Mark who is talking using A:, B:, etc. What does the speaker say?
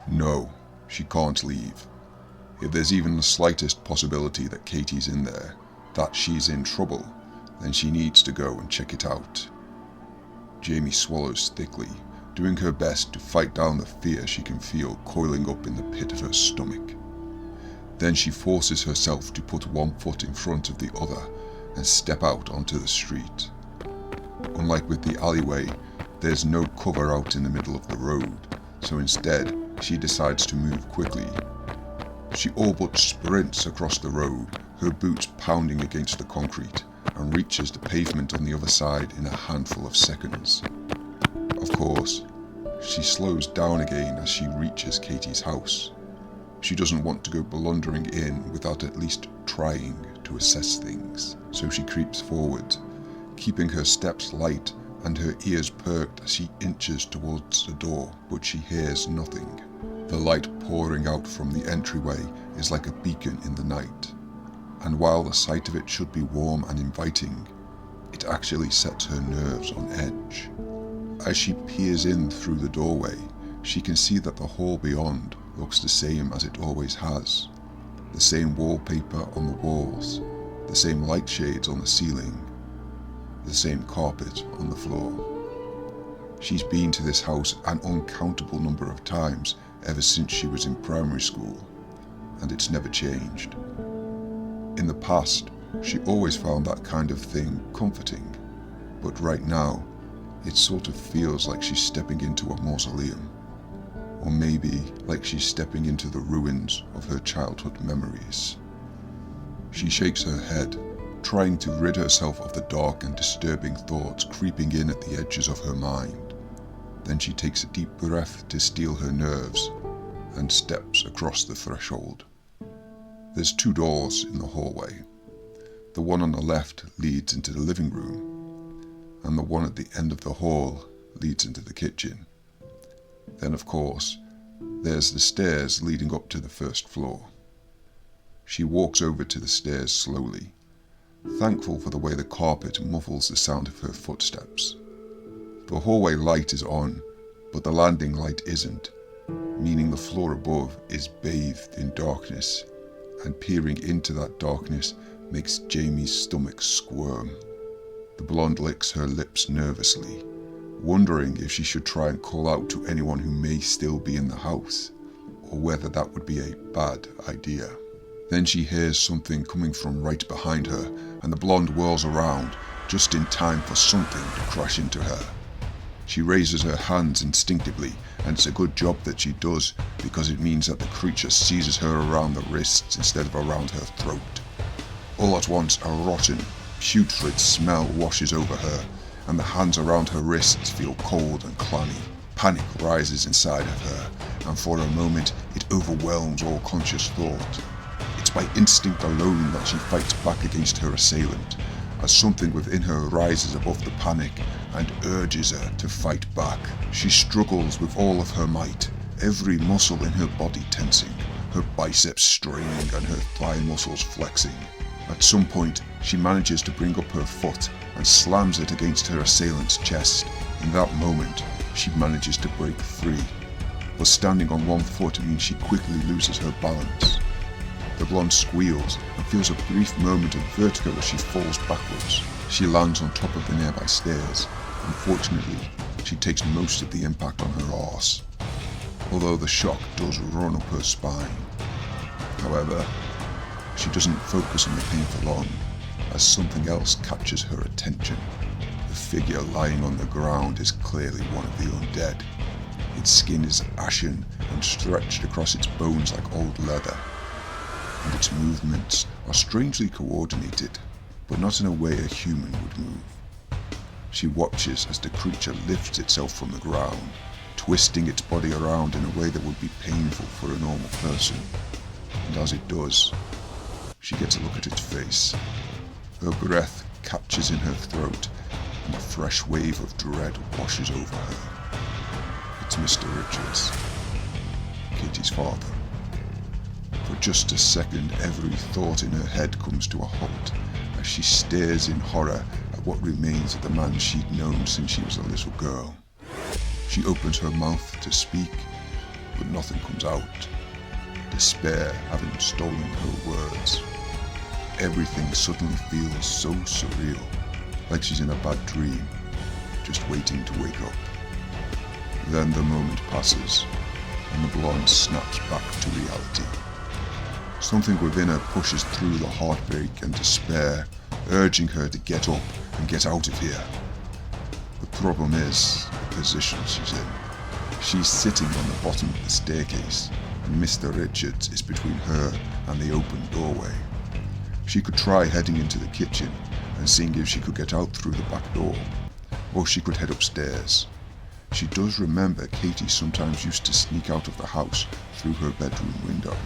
A: No, she can't leave. If there's even the slightest possibility that Katie's in there, that she's in trouble, then she needs to go and check it out. Jamie swallows thickly, doing her best to fight down the fear she can feel coiling up in the pit of her stomach. Then she forces herself to put one foot in front of the other and step out onto the street. Unlike with the alleyway, there's no cover out in the middle of the road, so instead she decides to move quickly. She all but sprints across the road, her boots pounding against the concrete, and reaches the pavement on the other side in a handful of seconds. Of course, she slows down again as she reaches Katie's house. She doesn't want to go blundering in without at least trying to assess things, so she creeps forward, keeping her steps light and her ears perked as she inches towards the door, but she hears nothing. The light pouring out from the entryway is like a beacon in the night, and while the sight of it should be warm and inviting, it actually sets her nerves on edge. As she peers in through the doorway, she can see that the hall beyond looks the same as it always has. The same wallpaper on the walls, the same light shades on the ceiling, the same carpet on the floor. She's been to this house an uncountable number of times ever since she was in primary school, and it's never changed. In the past, she always found that kind of thing comforting, but right now, it sort of feels like she's stepping into a mausoleum, or maybe like she's stepping into the ruins of her childhood memories. She shakes her head, trying to rid herself of the dark and disturbing thoughts creeping in at the edges of her mind. Then she takes a deep breath to steel her nerves and steps across the threshold. There's 2 doors in the hallway. The one on the left leads into the living room, and the one at the end of the hall leads into the kitchen. Then, of course, there's the stairs leading up to the first floor. She walks over to the stairs slowly, thankful for the way the carpet muffles the sound of her footsteps. The hallway light is on, but the landing light isn't, meaning the floor above is bathed in darkness, and peering into that darkness makes Jamie's stomach squirm. The blonde licks her lips nervously, wondering if she should try and call out to anyone who may still be in the house, or whether that would be a bad idea. Then she hears something coming from right behind her, and the blonde whirls around, just in time for something to crash into her. She raises her hands instinctively, and it's a good job that she does, because it means that the creature seizes her around the wrists instead of around her throat. All at once, a rotten, putrid smell washes over her, and the hands around her wrists feel cold and clammy. Panic rises inside of her, and for a moment it overwhelms all conscious thought. It's by instinct alone that she fights back against her assailant, as something within her rises above the panic and urges her to fight back. She struggles with all of her might, every muscle in her body tensing, her biceps straining and her thigh muscles flexing. At some point, she manages to bring up her foot and slams it against her assailant's chest. In that moment, she manages to break free, but standing on one foot means she quickly loses her balance. The blonde squeals and feels a brief moment of vertigo as she falls backwards. She lands on top of the nearby stairs. Unfortunately, she takes most of the impact on her arse, although the shock does run up her spine. However, she doesn't focus on the pain for long, as something else catches her attention. The figure lying on the ground is clearly one of the undead. Its skin is ashen and stretched across its bones like old leather, and its movements are strangely coordinated, but not in a way a human would move. She watches as the creature lifts itself from the ground, twisting its body around in a way that would be painful for a normal person, and as it does, she gets a look at its face. Her breath catches in her throat, and a fresh wave of dread washes over her. It's Mr. Richards, Katie's father. For just a second, every thought in her head comes to a halt as she stares in horror at what remains of the man she'd known since she was a little girl. She opens her mouth to speak, but nothing comes out. Despair having stolen her words. Everything suddenly feels so surreal, like she's in a bad dream, just waiting to wake up. Then the moment passes, and the blonde snaps back to reality. Something within her pushes through the heartbreak and despair, urging her to get up and get out of here. The problem is the position she's in. She's sitting on the bottom of the staircase, and Mr. Richards is between her and the open doorway. She could try heading into the kitchen and seeing if she could get out through the back door, or she could head upstairs. She does remember Katie sometimes used to sneak out of the house through her bedroom window.